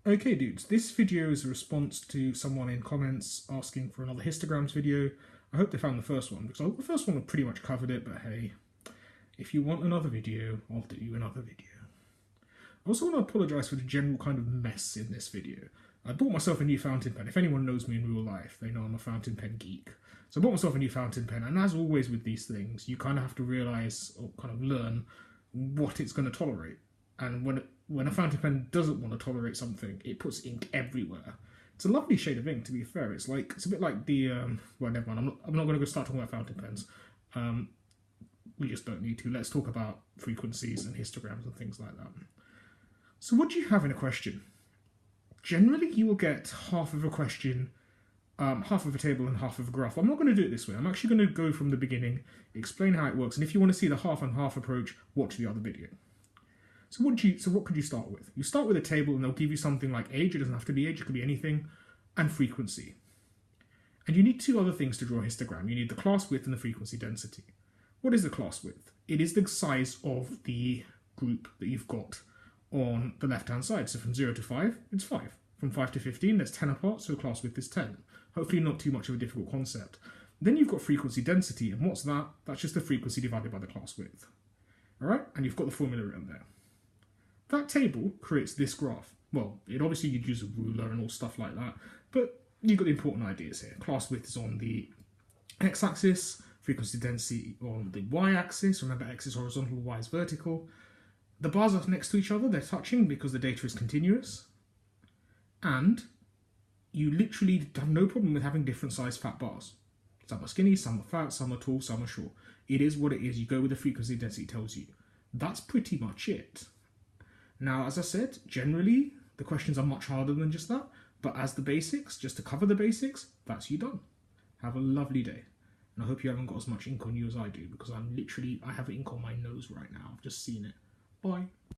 Okay dudes, this video is a response to someone in comments asking for another histograms video. I hope they found the first one, because I hope the first one pretty much covered it, but hey, if you want another video, I'll do you another video. I also want to apologise for the general kind of mess in this video. I bought myself a new fountain pen. If anyone knows me in real life, they know I'm a fountain pen geek. So I bought myself a new fountain pen, and as always with these things, you kind of have to realise, or kind of learn, what it's going to tolerate. And when a fountain pen doesn't want to tolerate something, it puts ink everywhere. It's a lovely shade of ink, to be fair. It's a bit like the well, never mind. I'm not going to go start talking about fountain pens. We just don't need to. Let's talk about frequencies and histograms and things like that. So what do you have in a question? Generally, you will get half of a question, half of a table and half of a graph. I'm not going to do it this way. I'm actually going to go from the beginning, explain how it works, and if you want to see the half and half approach, watch the other video. So what could you start with? You start with a table and they'll give you something like age, it doesn't have to be age, it could be anything, and frequency. And you need two other things to draw a histogram. You need the class width and the frequency density. What is the class width? It is the size of the group that you've got on the left-hand side. So from 0 to 5, it's 5. From 5 to 15, that's 10 apart, so class width is 10. Hopefully not too much of a difficult concept. Then you've got frequency density, and what's that? That's just the frequency divided by the class width. All right, and you've got the formula in there. That table creates this graph. Well, obviously you'd use a ruler and all stuff like that, but you've got the important ideas here. Class width is on the x-axis, frequency density on the y-axis. Remember, x is horizontal, y is vertical. The bars are next to each other, they're touching because the data is continuous. And you literally have no problem with having different size fat bars. Some are skinny, some are fat, some are tall, some are short. It is what it is. You go with the frequency density tells you. That's pretty much it. Now, as I said, generally, the questions are much harder than just that, but as the basics, just to cover the basics, that's you done. Have a lovely day. And I hope you haven't got as much ink on you as I do, because I have ink on my nose right now. I've just seen it. Bye.